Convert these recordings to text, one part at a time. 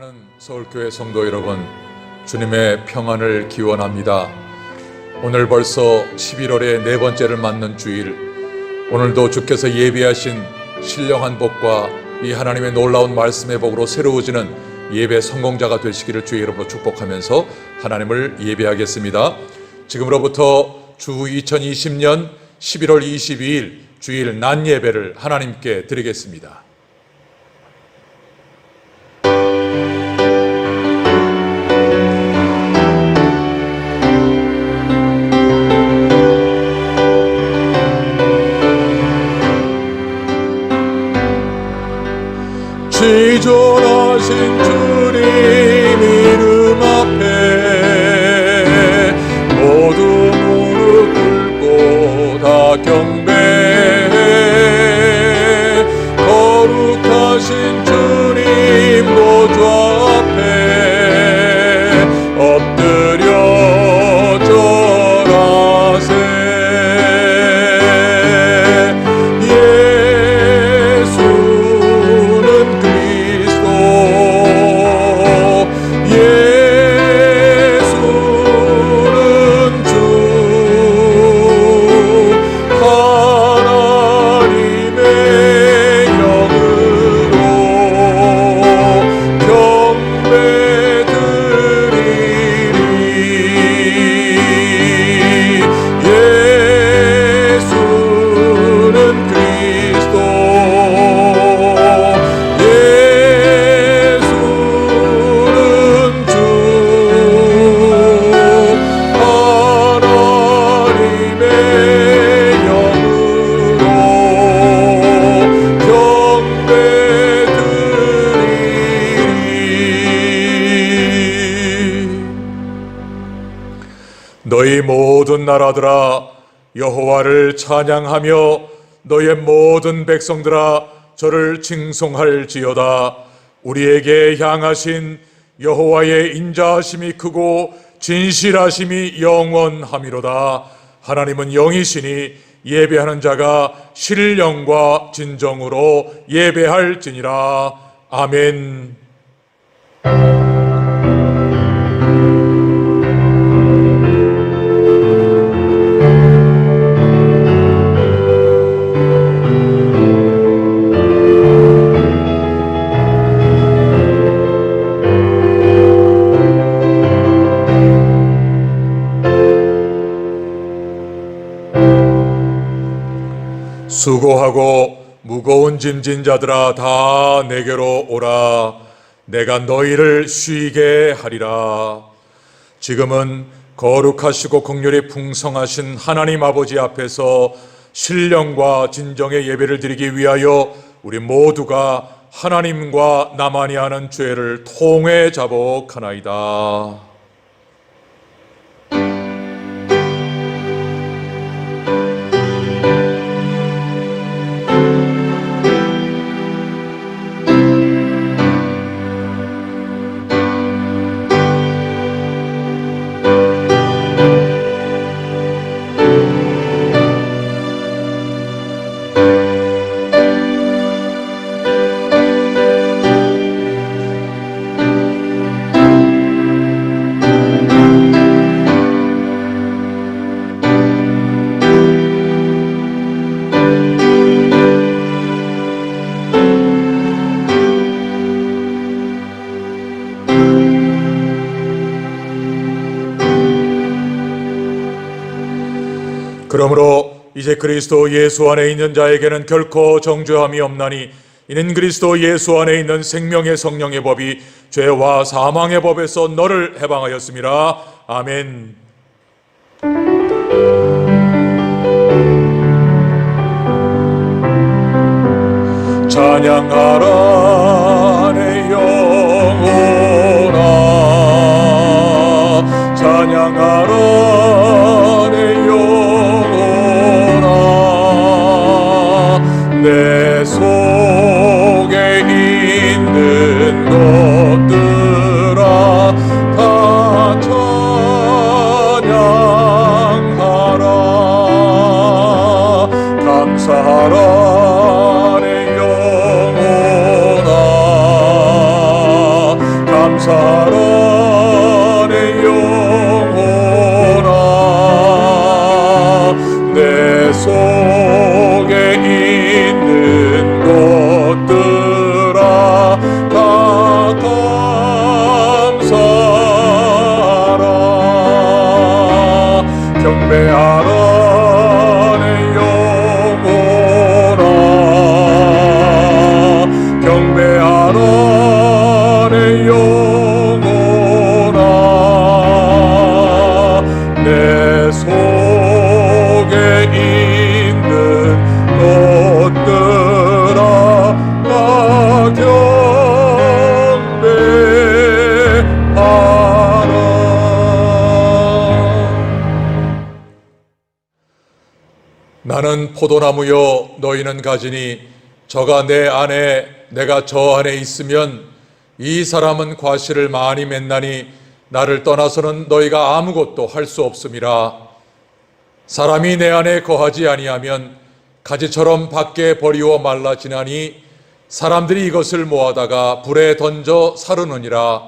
사랑하는 서울교회 성도 여러분, 주님의 평안을 기원합니다. 오늘 벌써 11월의 네 번째를 맞는 주일, 오늘도 주께서 예비하신 신령한 복과 이 하나님의 놀라운 말씀의 복으로 새로워지는 예배 성공자가 되시기를 주의 이름으로 축복하면서 하나님을 예배하겠습니다. 지금으로부터 주 2020년 11월 22일 주일 낮 예배를 하나님께 드리겠습니다. 지존하신 주님 이름 앞에 모두 무릎 꿇고 다 경배해. 거룩하신 주님 보좌 앞에 엎드려 절하세. 너희 모든 나라들아 여호와를 찬양하며 너의 모든 백성들아 저를 칭송할지어다. 우리에게 향하신 여호와의 인자하심이 크고 진실하심이 영원함이로다. 하나님은 영이시니 예배하는 자가 신령과 진정으로 예배할지니라. 아멘. 수고하고 무거운 짐진 자들아 다 내게로 오라. 내가 너희를 쉬게 하리라. 지금은 거룩하시고 긍휼이 풍성하신 하나님 아버지 앞에서 신령과 진정의 예배를 드리기 위하여 우리 모두가 하나님과 나만이 아는 죄를 통회 자복하나이다. 그러므로 이제 그리스도 예수 안에 있는 자에게는 결코 정죄함이 없나니 이는 그리스도 예수 안에 있는 생명의 성령의 법이 죄와 사망의 법에서 너를 해방하였음이라. 아멘. 찬양하라 내 영혼아, 찬양하라 내 속에 있는 것들아 다 찬양하라. 감사하라 내 영혼아, 살아 내 영혼아 내 속에 있는 것들아 다 감사하라 경배하라 내 영혼아 경배하라 내 영혼아 내 속에 있는 것들아 다 경배하라. 나는 포도나무요 너희는 가지니 저가 내 안에 내가 저 안에 있으면 이 사람은 과실을 많이 맺나니 나를 떠나서는 너희가 아무것도 할 수 없음이라. 사람이 내 안에 거하지 아니하면 가지처럼 밖에 버리워 말라지나니 사람들이 이것을 모아다가 불에 던져 사르느니라.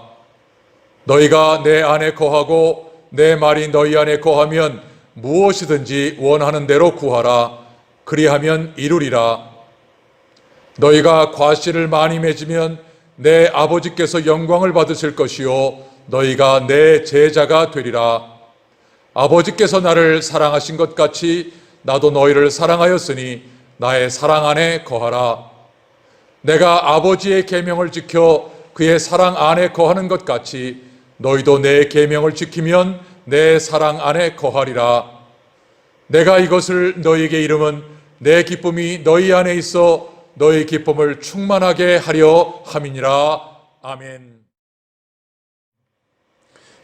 너희가 내 안에 거하고 내 말이 너희 안에 거하면 무엇이든지 원하는 대로 구하라. 그리하면 이루리라. 너희가 과실을 많이 맺으면 내 아버지께서 영광을 받으실 것이요 너희가 내 제자가 되리라. 아버지께서 나를 사랑하신 것 같이 나도 너희를 사랑하였으니 나의 사랑 안에 거하라. 내가 아버지의 계명을 지켜 그의 사랑 안에 거하는 것 같이 너희도 내 계명을 지키면 내 사랑 안에 거하리라. 내가 이것을 너희에게 이름은 내 기쁨이 너희 안에 있어 너희 기쁨을 충만하게 하려 함이니라. 아멘.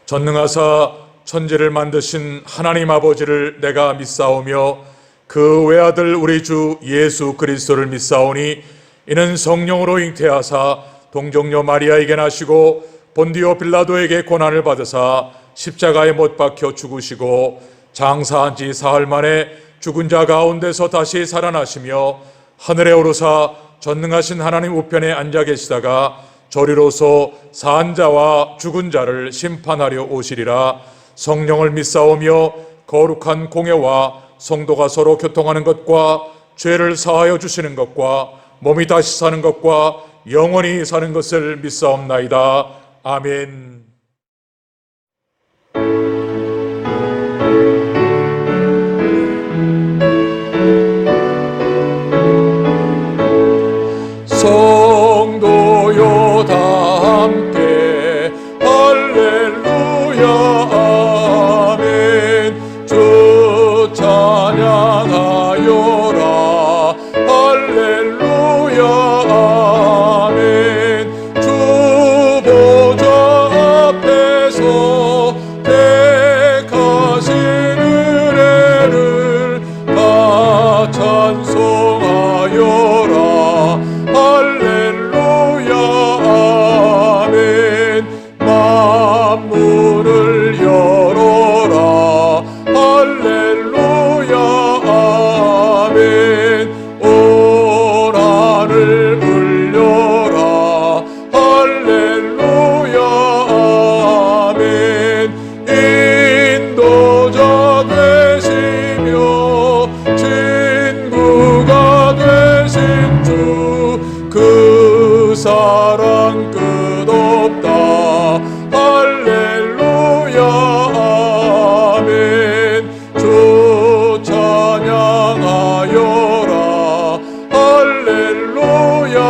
전능하사 천지를 만드신 하나님 아버지를 내가 믿사오며 그 외아들 우리 주 예수 그리스도를 믿사오니 이는 성령으로 잉태하사 동정녀 마리아에게 나시고 본디오 빌라도에게 고난을 받으사 십자가에 못 박혀 죽으시고 장사한 지 사흘 만에 죽은 자 가운데서 다시 살아나시며 하늘에 오르사 전능하신 하나님 우편에 앉아 계시다가 저리로서 산 자와 죽은 자를 심판하려 오시리라. 성령을 믿사오며 거룩한 공예와 성도가 서로 교통하는 것과 죄를 사하여 주시는 것과 몸이 다시 사는 것과 영원히 사는 것을 믿사옵나이다. 아멘. 성도여 다 함께 할렐루야 아멘. 주 찬양하여라 할렐루야 아멘. 주 보좌 앞에서 택하신 은혜를 다 찬송하여라 할렐루야 아멘. 만문을 열어라 할렐루야 아멘. 온 하늘 울려라 할렐루야 아멘. 인도자 되시며 친구가 되신 주 그 사랑 끝없다 할렐루야 아멘. 주 찬양하여라 할렐루야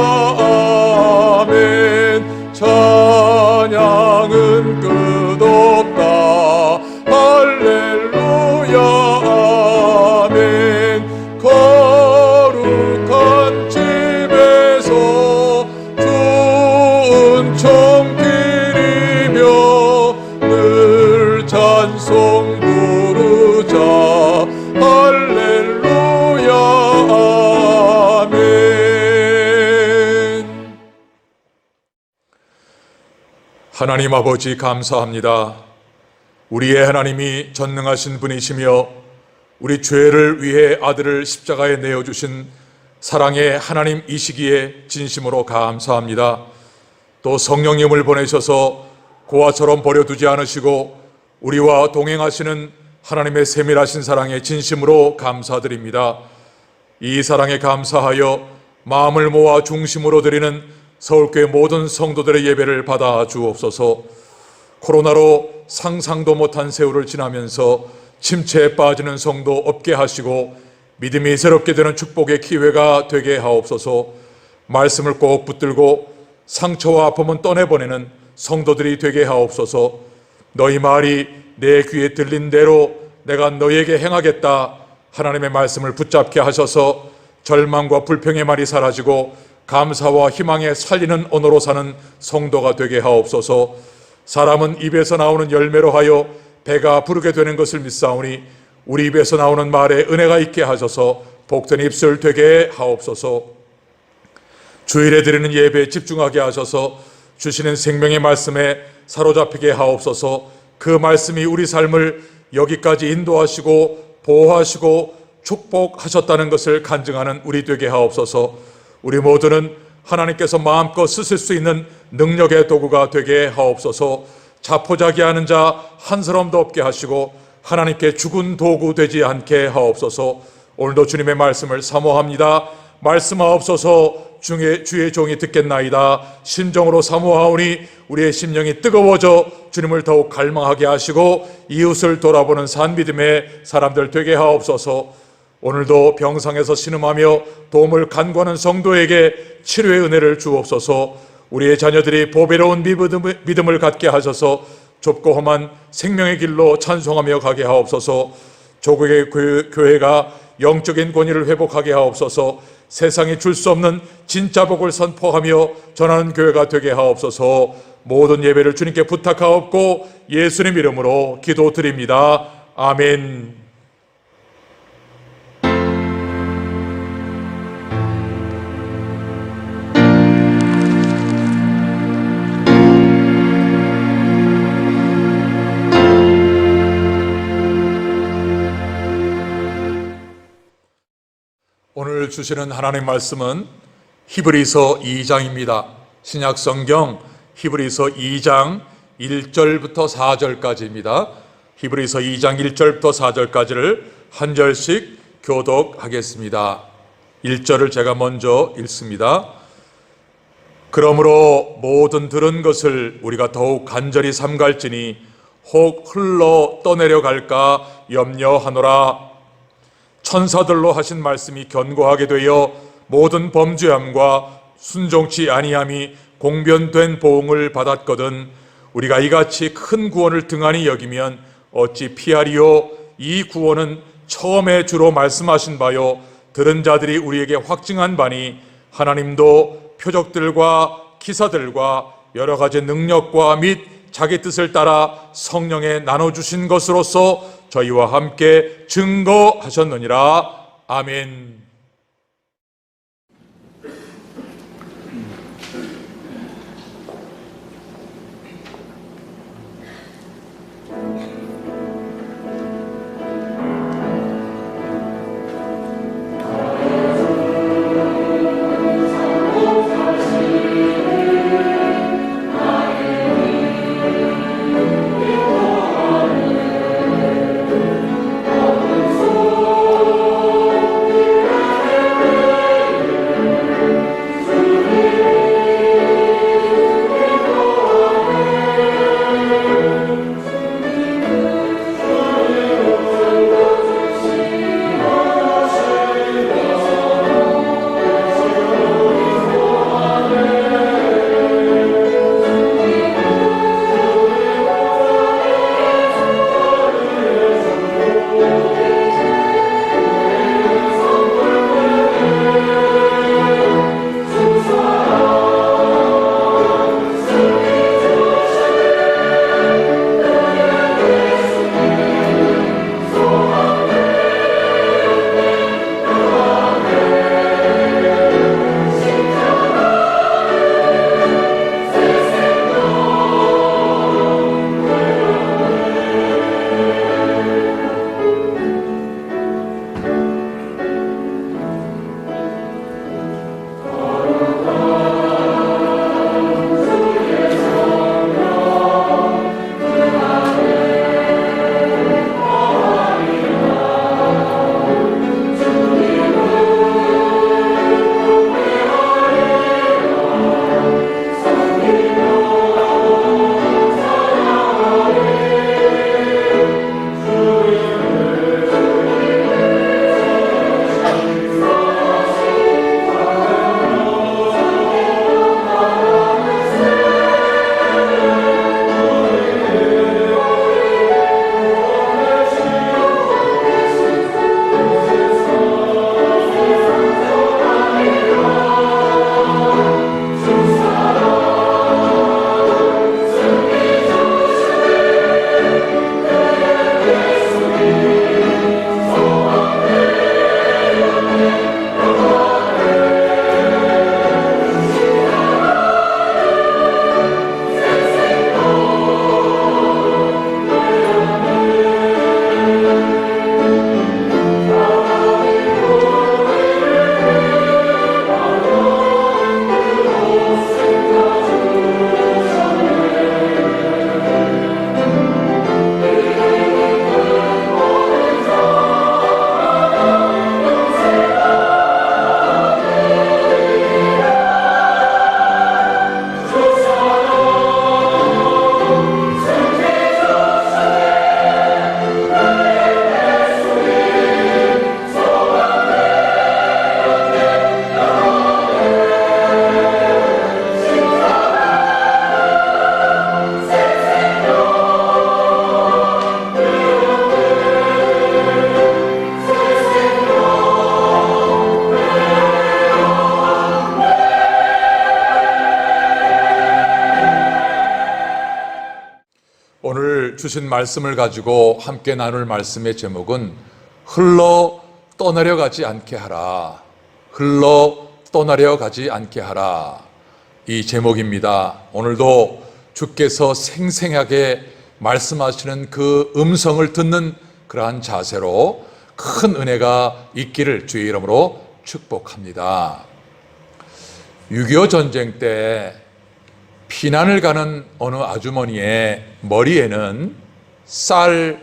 아멘. 찬양은 끝없다 할렐루야 아멘. 거룩한 집에서 좋은 총길이며 늘 찬송 부르자 할렐루야 아멘. 하나님 아버지 감사합니다. 우리의 하나님이 전능하신 분이시며 우리 죄를 위해 아들을 십자가에 내어주신 사랑의 하나님이시기에 진심으로 감사합니다. 또 성령님을 보내셔서 고아처럼 버려두지 않으시고 우리와 동행하시는 하나님의 세밀하신 사랑에 진심으로 감사드립니다. 이 사랑에 감사하여 마음을 모아 중심으로 드리는 서울교회 모든 성도들의 예배를 받아 주옵소서. 코로나로 상상도 못한 세월을 지나면서 침체에 빠지는 성도 없게 하시고 믿음이 새롭게 되는 축복의 기회가 되게 하옵소서. 말씀을 꼭 붙들고 상처와 아픔은 떠내보내는 성도들이 되게 하옵소서. 너희 말이 내 귀에 들린 대로 내가 너희에게 행하겠다. 하나님의 말씀을 붙잡게 하셔서 절망과 불평의 말이 사라지고 감사와 희망에 살리는 언어로 사는 성도가 되게 하옵소서. 사람은 입에서 나오는 열매로 하여 배가 부르게 되는 것을 믿사오니 우리 입에서 나오는 말에 은혜가 있게 하셔서 복된 입술 되게 하옵소서. 주일에 드리는 예배에 집중하게 하셔서 주시는 생명의 말씀에 사로잡히게 하옵소서. 그 말씀이 우리 삶을 여기까지 인도하시고 보호하시고 축복하셨다는 것을 간증하는 우리 되게 하옵소서. 우리 모두는 하나님께서 마음껏 쓰실 수 있는 능력의 도구가 되게 하옵소서. 자포자기하는 자 한 사람도 없게 하시고 하나님께 죽은 도구 되지 않게 하옵소서. 오늘도 주님의 말씀을 사모합니다. 말씀하옵소서. 주의 종이 듣겠나이다. 심정으로 사모하오니 우리의 심령이 뜨거워져 주님을 더욱 갈망하게 하시고 이웃을 돌아보는 산 믿음의 사람들 되게 하옵소서. 오늘도 병상에서 신음하며 도움을 간구하는 성도에게 치료의 은혜를 주옵소서. 우리의 자녀들이 보배로운 믿음을 갖게 하셔서 좁고 험한 생명의 길로 찬송하며 가게 하옵소서. 조국의 교회가 영적인 권위를 회복하게 하옵소서. 세상이 줄 수 없는 진짜 복을 선포하며 전하는 교회가 되게 하옵소서. 모든 예배를 주님께 부탁하옵고 예수님 이름으로 기도드립니다. 아멘. 오늘 주시는 하나님 말씀은 히브리서 2장입니다. 신약 성경 히브리서 2장 1절부터 4절까지입니다. 히브리서 2장 1절부터 4절까지를 한 절씩 교독하겠습니다. 1절을 제가 먼저 읽습니다. 그러므로 모든 들은 것을 우리가 더욱 간절히 삼갈지니 혹 흘러 떠내려갈까 염려하노라. 천사들로 하신 말씀이 견고하게 되어 모든 범죄함과 순종치 아니함이 공변된 보응을 받았거든 우리가 이같이 큰 구원을 등한히 여기면 어찌 피하리요. 이 구원은 처음에 주로 말씀하신 바요 들은 자들이 우리에게 확증한 바니 하나님도 표적들과 기사들과 여러 가지 능력과 및 자기 뜻을 따라 성령에 나눠주신 것으로서 저희와 함께 증거하셨느니라. 아멘. 주 오늘 주신 말씀을 가지고 함께 나눌 말씀의 제목은 흘러 떠내려 가지 않게 하라. 흘러 떠나려 가지 않게 하라. 이 제목입니다. 오늘도 주께서 생생하게 말씀하시는 그 음성을 듣는 그러한 자세로 큰 은혜가 있기를 주의 이름으로 축복합니다. 6.25 전쟁 때 피난을 가는 어느 아주머니의 머리에는 쌀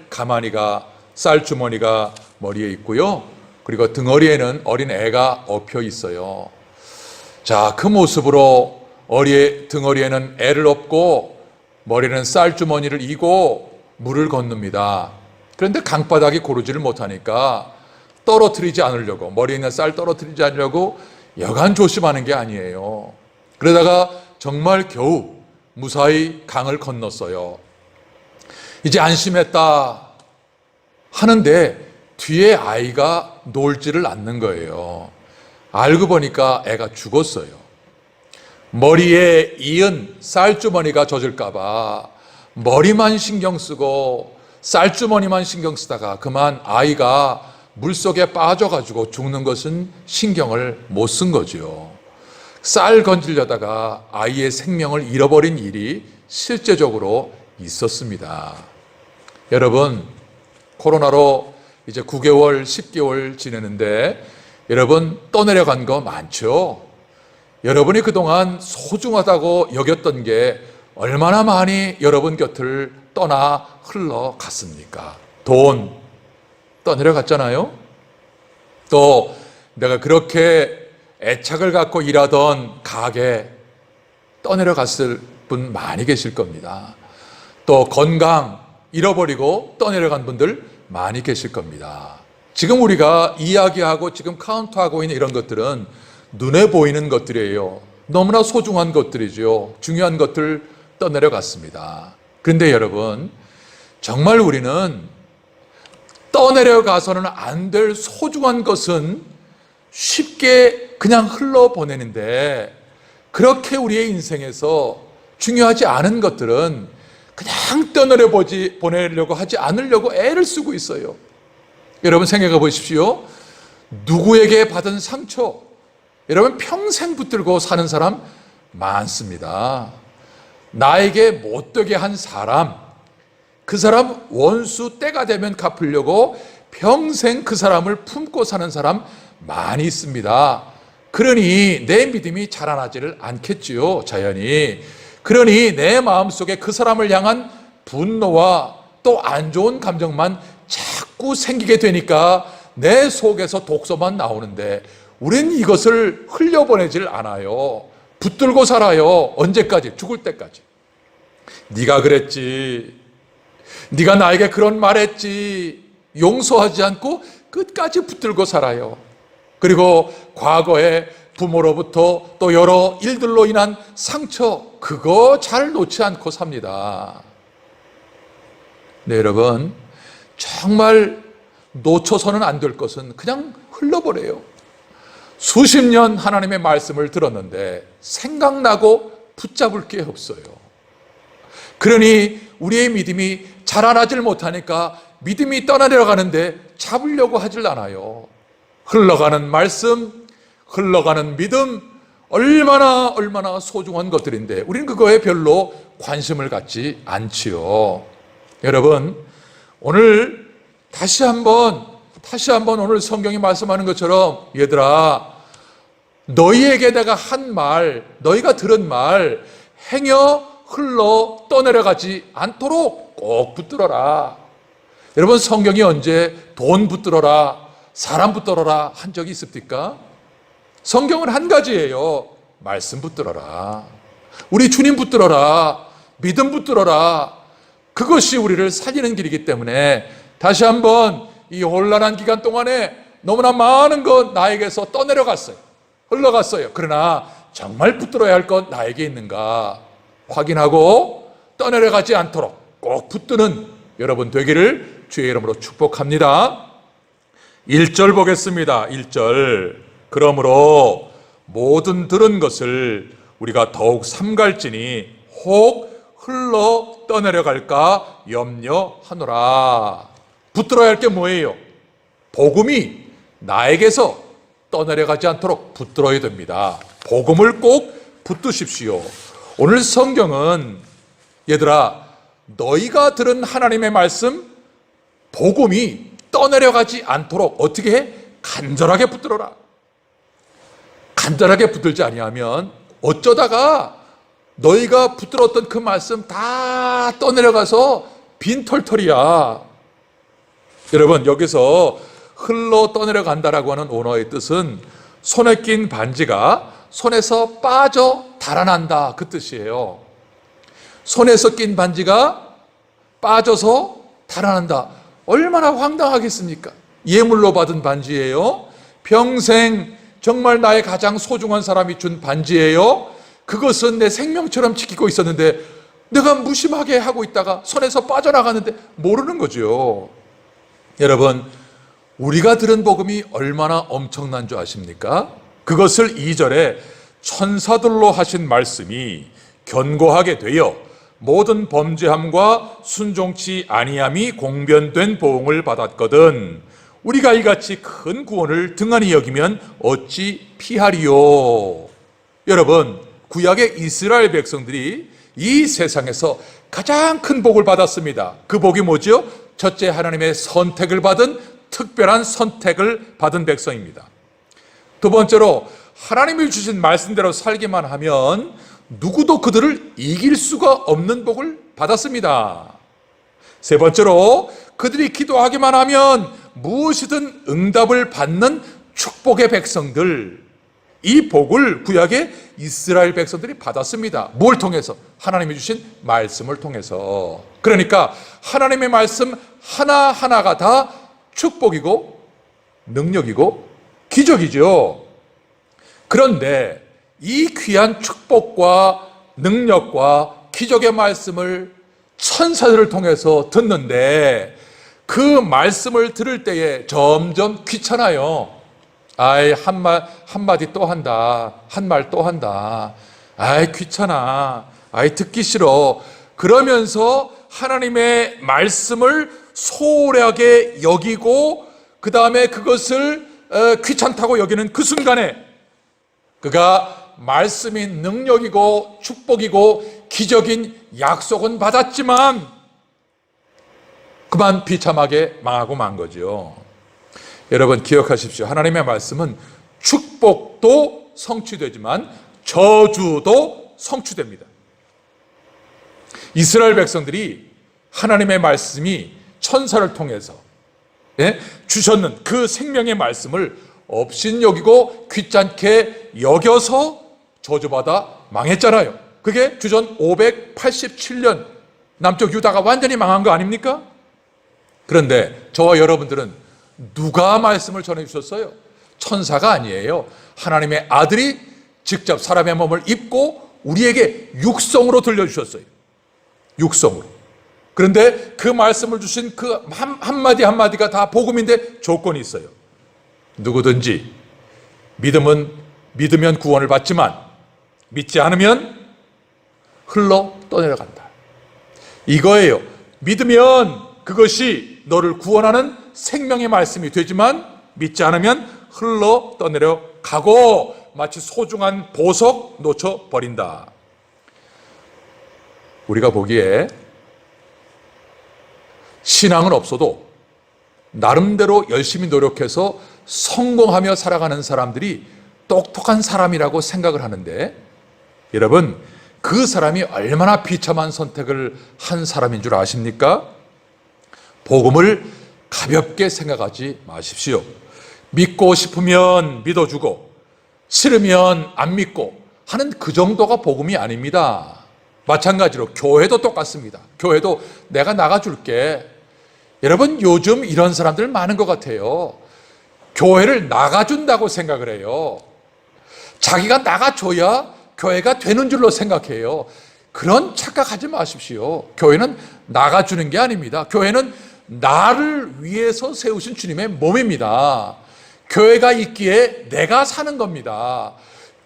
주머니가 머리에 있고요. 그리고 등허리에는 어린 애가 엎여 있어요. 자, 그 모습으로 등허리에는 애를 업고 머리에는 쌀 주머니를 이고 물을 건넙니다. 그런데 강바닥이 고르지를 못하니까 떨어뜨리지 않으려고, 머리에 있는 쌀 떨어뜨리지 않으려고 여간 조심하는 게 아니에요. 그러다가 정말 겨우 무사히 강을 건넜어요. 이제 안심했다 하는데 뒤에 아이가 놀지를 않는 거예요. 알고 보니까 애가 죽었어요. 머리에 이은 쌀주머니가 젖을까 봐 머리만 신경 쓰고 쌀주머니만 신경 쓰다가 그만 아이가 물속에 빠져가지고 죽는 것은 신경을 못 쓴 거죠. 쌀 건지려다가 아이의 생명을 잃어버린 일이 실제적으로 있었습니다. 여러분, 코로나로 이제 9개월, 10개월 지내는데 여러분 떠내려간 거 많죠? 여러분이 그동안 소중하다고 여겼던 게 얼마나 많이 여러분 곁을 떠나 흘러갔습니까? 돈 떠내려갔잖아요? 또 내가 그렇게 애착을 갖고 일하던 가게 떠내려갔을 분 많이 계실 겁니다. 또 건강 잃어버리고 떠내려간 분들 많이 계실 겁니다. 지금 우리가 이야기하고 지금 카운트하고 있는 이런 것들은 눈에 보이는 것들이에요. 너무나 소중한 것들이죠. 중요한 것들 떠내려갔습니다. 그런데 여러분, 정말 우리는 떠내려가서는 안 될 소중한 것은 쉽게 그냥 흘러보내는데, 그렇게 우리의 인생에서 중요하지 않은 것들은 그냥 보내려고 하지 않으려고 애를 쓰고 있어요. 여러분 생각해 보십시오. 누구에게 받은 상처, 여러분 평생 붙들고 사는 사람 많습니다. 나에게 못되게 한 사람, 그 사람 원수 때가 되면 갚으려고 평생 그 사람을 품고 사는 사람 많이 있습니다. 그러니 내 믿음이 자라나지를 않겠지요, 자연히. 그러니 내 마음속에 그 사람을 향한 분노와 또 안 좋은 감정만 자꾸 생기게 되니까 내 속에서 독소만 나오는데 우린 이것을 흘려보내질 않아요. 붙들고 살아요. 언제까지? 죽을 때까지. 네가 그랬지, 네가 나에게 그런 말했지, 용서하지 않고 끝까지 붙들고 살아요. 그리고 과거에 부모로부터 또 여러 일들로 인한 상처, 그거 잘 놓지 않고 삽니다. 네, 여러분, 정말 놓쳐서는 안 될 것은 그냥 흘러버려요. 수십 년 하나님의 말씀을 들었는데 생각나고 붙잡을 게 없어요. 그러니 우리의 믿음이 자라나질 못하니까 믿음이 떠나려가는데 잡으려고 하질 않아요. 흘러가는 말씀, 흘러가는 믿음, 얼마나 소중한 것들인데 우리는 그거에 별로 관심을 갖지 않지요. 여러분, 오늘 다시 한번 오늘 성경이 말씀하는 것처럼, 얘들아, 너희에게 내가 한 말, 너희가 들은 말 행여 흘러 떠내려가지 않도록 꼭 붙들어라. 여러분, 성경이 언제 돈 붙들어라, 사람 붙들어라 한 적이 있습니까? 성경은 한 가지예요. 말씀 붙들어라. 우리 주님 붙들어라. 믿음 붙들어라. 그것이 우리를 살리는 길이기 때문에 다시 한번 이 혼란한 기간 동안에 너무나 많은 것 나에게서 떠내려갔어요. 흘러갔어요. 그러나 정말 붙들어야 할 것 나에게 있는가 확인하고 떠내려가지 않도록 꼭 붙드는 여러분 되기를 주의 이름으로 축복합니다. 1절 보겠습니다. 1절. 그러므로 모든 들은 것을 우리가 더욱 삼갈지니 혹 흘러 떠내려갈까 염려하노라. 붙들어야 할 게 뭐예요? 복음이 나에게서 떠내려가지 않도록 붙들어야 됩니다. 복음을 꼭 붙드십시오. 오늘 성경은 얘들아, 너희가 들은 하나님의 말씀, 복음이 떠내려가지 않도록 어떻게 해? 간절하게 붙들어라. 간절하게 붙들지 아니하면 어쩌다가 너희가 붙들었던 그 말씀 다 떠내려가서 빈털털이야. 여러분, 여기서 흘러 떠내려간다라고 하는 원어의 뜻은 손에 낀 반지가 손에서 빠져 달아난다, 그 뜻이에요. 손에서 낀 반지가 빠져서 달아난다. 얼마나 황당하겠습니까? 예물로 받은 반지예요. 평생 정말 나의 가장 소중한 사람이 준 반지예요. 그것은 내 생명처럼 지키고 있었는데 내가 무심하게 하고 있다가 손에서 빠져나가는데 모르는 거죠. 여러분, 우리가 들은 복음이 얼마나 엄청난 줄 아십니까? 그것을 2절에 천사들로 하신 말씀이 견고하게 되어 모든 범죄함과 순종치 아니함이 공변된 보응을 받았거든 우리가 이같이 큰 구원을 등한히 여기면 어찌 피하리요. 여러분, 구약의 이스라엘 백성들이 이 세상에서 가장 큰 복을 받았습니다. 그 복이 뭐죠? 첫째, 하나님의 선택을 받은 특별한 선택을 받은 백성입니다. 두 번째로, 하나님이 주신 말씀대로 살기만 하면 누구도 그들을 이길 수가 없는 복을 받았습니다. 세 번째로, 그들이 기도하기만 하면 무엇이든 응답을 받는 축복의 백성들, 이 복을 구약의 이스라엘 백성들이 받았습니다. 뭘 통해서? 하나님이 주신 말씀을 통해서. 그러니까 하나님의 말씀 하나하나가 다 축복이고 능력이고 기적이죠. 그런데 이 귀한 축복과 능력과 기적의 말씀을 천사들을 통해서 듣는데 그 말씀을 들을 때에 점점 귀찮아요. 아이, 한마디 또 한다. 한 말 또 한다. 아이, 귀찮아. 아이, 듣기 싫어. 그러면서 하나님의 말씀을 소홀하게 여기고 그 다음에 그것을 귀찮다고 여기는 그 순간에 그가 말씀이 능력이고 축복이고 기적인 약속은 받았지만 그만 비참하게 망하고 만 거죠. 여러분, 기억하십시오. 하나님의 말씀은 축복도 성취되지만 저주도 성취됩니다. 이스라엘 백성들이 하나님의 말씀이 천사를 통해서 주셨는 그 생명의 말씀을 업신여기고 귀찮게 여겨서 저주받아 망했잖아요. 그게 주전 587년 남쪽 유다가 완전히 망한 거 아닙니까? 그런데 저와 여러분들은 누가 말씀을 전해주셨어요? 천사가 아니에요. 하나님의 아들이 직접 사람의 몸을 입고 우리에게 육성으로 들려주셨어요. 육성으로. 그런데 그 말씀을 주신 그 한마디 한마디가 다 복음인데 조건이 있어요. 누구든지 믿으면 구원을 받지만 믿지 않으면 흘러 떠내려간다. 이거예요. 믿으면 그것이 너를 구원하는 생명의 말씀이 되지만 믿지 않으면 흘러 떠내려가고 마치 소중한 보석 놓쳐버린다. 우리가 보기에 신앙은 없어도 나름대로 열심히 노력해서 성공하며 살아가는 사람들이 똑똑한 사람이라고 생각을 하는데, 여러분, 그 사람이 얼마나 비참한 선택을 한 사람인 줄 아십니까? 복음을 가볍게 생각하지 마십시오. 믿고 싶으면 믿어주고 싫으면 안 믿고 하는 그 정도가 복음이 아닙니다. 마찬가지로 교회도 똑같습니다. 교회도 내가 나가줄게. 여러분, 요즘 이런 사람들 많은 것 같아요. 교회를 나가준다고 생각을 해요. 자기가 나가줘야 교회가 되는 줄로 생각해요. 그런 착각하지 마십시오. 교회는 나가주는 게 아닙니다. 교회는 나를 위해서 세우신 주님의 몸입니다. 교회가 있기에 내가 사는 겁니다.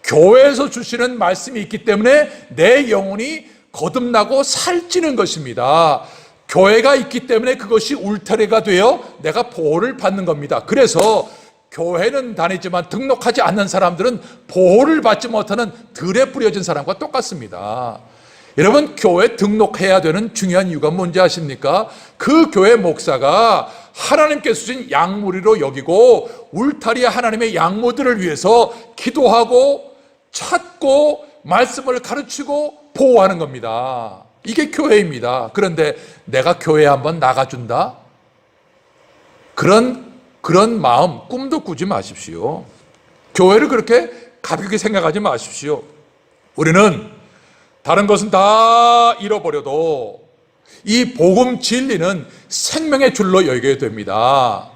교회에서 주시는 말씀이 있기 때문에 내 영혼이 거듭나고 살찌는 것입니다. 교회가 있기 때문에 그것이 울타리가 되어 내가 보호를 받는 겁니다. 그래서 교회는 다니지만 등록하지 않는 사람들은 보호를 받지 못하는 들에 뿌려진 사람과 똑같습니다. 여러분, 교회 등록해야 되는 중요한 이유가 뭔지 아십니까? 그 교회 목사가 하나님께서 주신 양무리로 여기고 울타리의 하나님의 양모들을 위해서 기도하고 찾고 말씀을 가르치고 보호하는 겁니다. 이게 교회입니다. 그런데 내가 교회에 한번 나가준다? 그런 마음, 꿈도 꾸지 마십시오. 교회를 그렇게 가볍게 생각하지 마십시오. 우리는 다른 것은 다 잃어버려도 이 복음 진리는 생명의 줄로 여겨야 됩니다.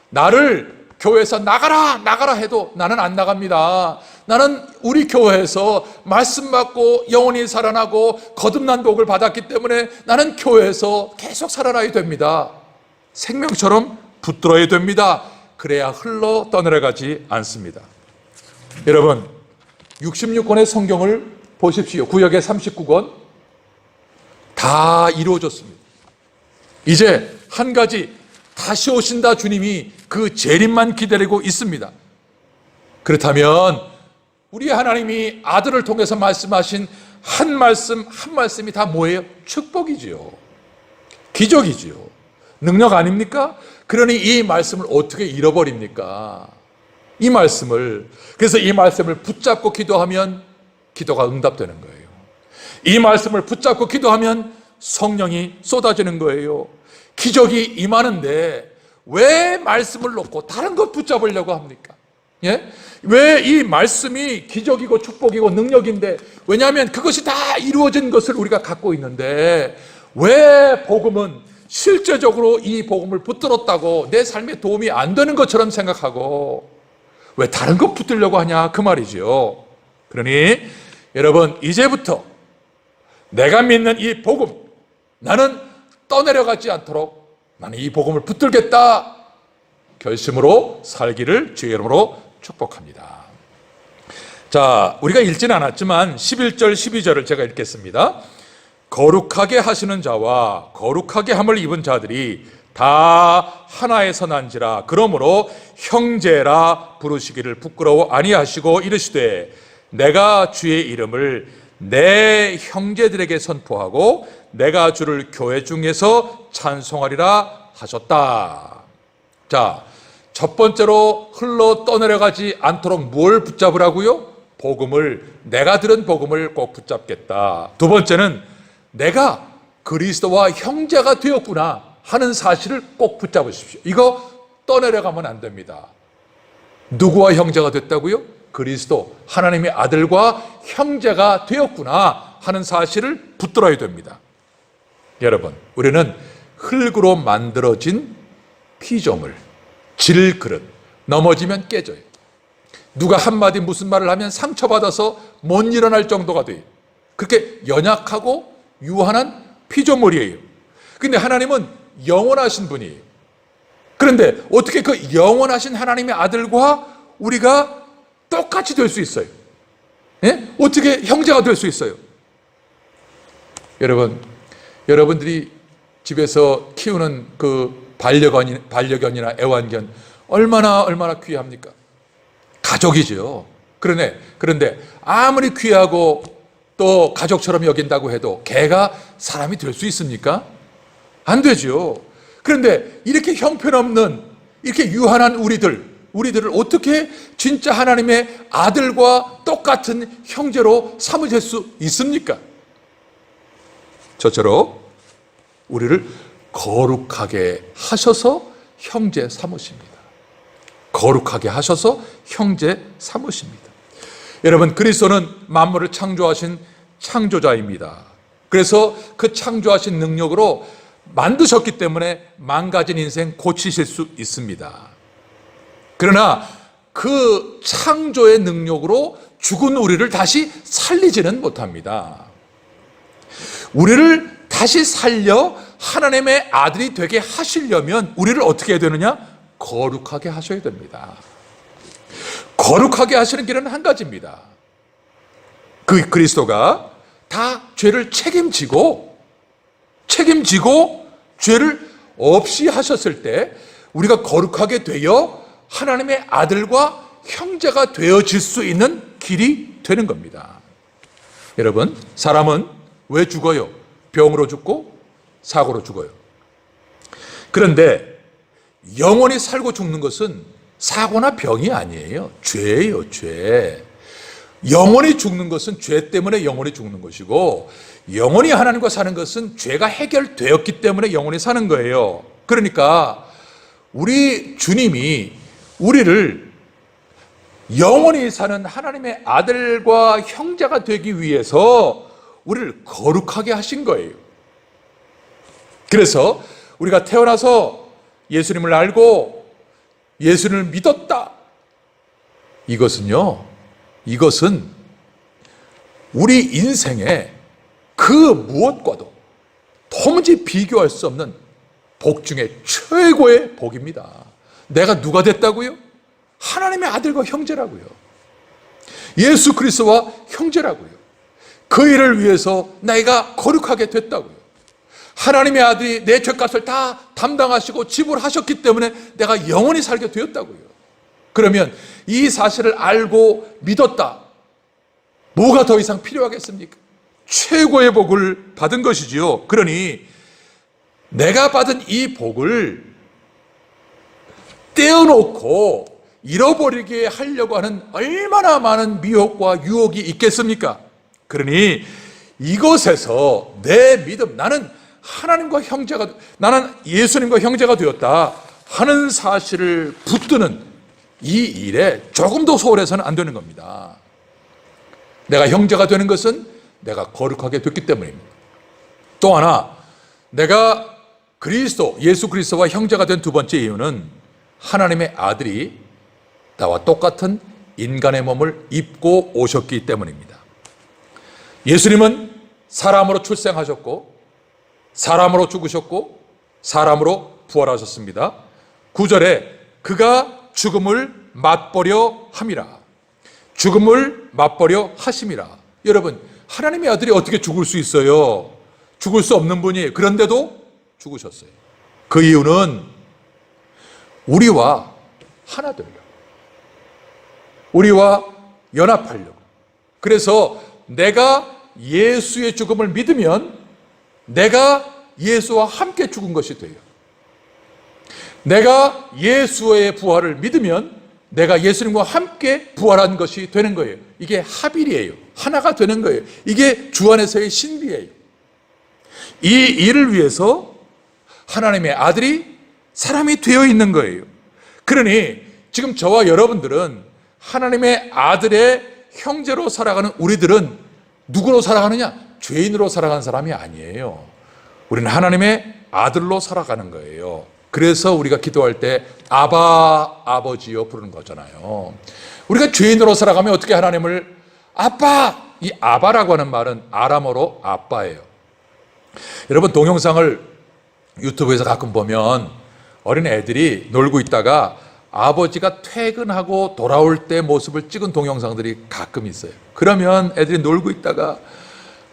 나를 교회에서 나가라 해도 나는 안 나갑니다. 나는 우리 교회에서 말씀 받고 영원히 살아나고 거듭난 복을 받았기 때문에 나는 교회에서 계속 살아나야 됩니다. 생명처럼 붙들어야 됩니다. 그래야 흘러 떠내려가지 않습니다. 여러분, 66권의 성경을 보십시오. 구역의 39권 다 이루어졌습니다. 이제 한 가지, 다시 오신다 주님이 그 재림만 기다리고 있습니다. 그렇다면 우리 하나님이 아들을 통해서 말씀하신 한 말씀이 다 뭐예요? 축복이지요. 기적이지요. 능력 아닙니까? 그러니 이 말씀을 어떻게 잃어버립니까? 이 말씀을, 그래서 이 말씀을 붙잡고 기도하면 기도가 응답되는 거예요. 이 말씀을 붙잡고 기도하면 성령이 쏟아지는 거예요. 기적이 임하는데 왜 말씀을 놓고 다른 것 붙잡으려고 합니까? 예? 왜 이 말씀이 기적이고 축복이고 능력인데, 왜냐하면 그것이 다 이루어진 것을 우리가 갖고 있는데 왜 복음은 실제적으로 이 복음을 붙들었다고 내 삶에 도움이 안 되는 것처럼 생각하고 왜 다른 것 붙들려고 하냐, 그 말이죠. 그러니 여러분, 이제부터 내가 믿는 이 복음, 나는 떠내려가지 않도록 나는 이 복음을 붙들겠다 결심으로 살기를 주의 이름으로 축복합니다. 자, 우리가 읽지는 않았지만 11절 12절을 제가 읽겠습니다. 거룩하게 하시는 자와 거룩하게 함을 입은 자들이 다 하나에서 난지라. 그러므로 형제라 부르시기를 부끄러워 아니하시고 이르시되 내가 주의 이름을 내 형제들에게 선포하고 내가 주를 교회 중에서 찬송하리라 하셨다. 자, 첫 번째로 흘러 떠내려가지 않도록 뭘 붙잡으라고요? 복음을, 내가 들은 복음을 꼭 붙잡겠다. 두 번째는 내가 그리스도와 형제가 되었구나 하는 사실을 꼭 붙잡으십시오. 이거 떠내려가면 안 됩니다. 누구와 형제가 됐다고요? 그리스도, 하나님의 아들과 형제가 되었구나 하는 사실을 붙들어야 됩니다. 여러분, 우리는 흙으로 만들어진 피조물, 질그릇, 넘어지면 깨져요. 누가 한마디 무슨 말을 하면 상처받아서 못 일어날 정도가 돼요. 그렇게 연약하고 유한한 피조물이에요. 근데 하나님은 영원하신 분이에요. 그런데 어떻게 그 영원하신 하나님의 아들과 우리가 똑같이 될 수 있어요? 예? 어떻게 형제가 될 수 있어요? 여러분들이 집에서 키우는 그 반려견이나 애완견 얼마나 귀합니까? 가족이죠. 그런데 아무리 귀하고 또 가족처럼 여긴다고 해도 개가 사람이 될 수 있습니까? 안 되죠. 그런데 이렇게 형편없는, 이렇게 유한한 우리들을 어떻게 진짜 하나님의 아들과 똑같은 형제로 삼으실 수 있습니까? 저처럼 우리를 거룩하게 하셔서 형제 삼으십니다. 거룩하게 하셔서 형제 삼으십니다. 여러분, 그리스도는 만물을 창조하신 창조자입니다. 그래서 그 창조하신 능력으로 만드셨기 때문에 망가진 인생 고치실 수 있습니다. 그러나 그 창조의 능력으로 죽은 우리를 다시 살리지는 못합니다. 우리를 다시 살려 하나님의 아들이 되게 하시려면 우리를 어떻게 해야 되느냐? 거룩하게 하셔야 됩니다. 거룩하게 하시는 길은 한 가지입니다. 그 그리스도가 다 죄를 책임지고 죄를 없이 하셨을 때 우리가 거룩하게 되어 하나님의 아들과 형제가 되어질 수 있는 길이 되는 겁니다. 여러분, 사람은 왜 죽어요? 병으로 죽고 사고로 죽어요. 그런데 영원히 살고 죽는 것은 사고나 병이 아니에요. 죄예요, 죄. 영원히 죽는 것은 죄 때문에 영원히 죽는 것이고, 영원히 하나님과 사는 것은 죄가 해결되었기 때문에 영원히 사는 거예요. 그러니까 우리 주님이 우리를 영원히 사는 하나님의 아들과 형제가 되기 위해서 우리를 거룩하게 하신 거예요. 그래서 우리가 태어나서 예수님을 알고 예수님을 믿었다. 이것은 우리 인생의 그 무엇과도 도무지 비교할 수 없는 복 중에 최고의 복입니다. 내가 누가 됐다고요? 하나님의 아들과 형제라고요. 예수 그리스도와 형제라고요. 그 일을 위해서 내가 거룩하게 됐다고요. 하나님의 아들이 내 죄값을 다 담당하시고 지불하셨기 때문에 내가 영원히 살게 되었다고요. 그러면 이 사실을 알고 믿었다. 뭐가 더 이상 필요하겠습니까? 최고의 복을 받은 것이지요. 그러니 내가 받은 이 복을 떼어놓고 잃어버리게 하려고 하는 얼마나 많은 미혹과 유혹이 있겠습니까? 그러니 이것에서 내 믿음, 나는 예수님과 형제가 되었다 하는 사실을 붙드는 이 일에 조금 더 소홀해서는 안 되는 겁니다. 내가 형제가 되는 것은 내가 거룩하게 됐기 때문입니다. 또 하나, 내가 예수 그리스도와 형제가 된 두 번째 이유는 하나님의 아들이 나와 똑같은 인간의 몸을 입고 오셨기 때문입니다. 예수님은 사람으로 출생하셨고 사람으로 죽으셨고 사람으로 부활하셨습니다. 9절에 그가 죽음을 맛보려 함이라. 죽음을 맛보려 하심이라. 여러분, 하나님의 아들이 어떻게 죽을 수 있어요? 죽을 수 없는 분이. 그런데도 죽으셨어요. 그 이유는 우리와 하나 되려고, 우리와 연합하려고. 그래서 내가 예수의 죽음을 믿으면 내가 예수와 함께 죽은 것이 돼요. 내가 예수의 부활을 믿으면 내가 예수님과 함께 부활한 것이 되는 거예요. 이게 합일이에요. 하나가 되는 거예요. 이게 주 안에서의 신비예요. 이 일을 위해서 하나님의 아들이 사람이 되어 있는 거예요. 그러니 지금 저와 여러분들은 하나님의 아들의 형제로 살아가는 우리들은 누구로 살아가느냐? 죄인으로 살아가는 사람이 아니에요. 우리는 하나님의 아들로 살아가는 거예요. 그래서 우리가 기도할 때 아바, 아버지요 부르는 거잖아요. 우리가 죄인으로 살아가면 어떻게 하나님을 아빠! 이 아바라고 하는 말은 아람어로 아빠예요. 여러분, 동영상을 유튜브에서 가끔 보면 어린 애들이 놀고 있다가 아버지가 퇴근하고 돌아올 때 모습을 찍은 동영상들이 가끔 있어요. 그러면 애들이 놀고 있다가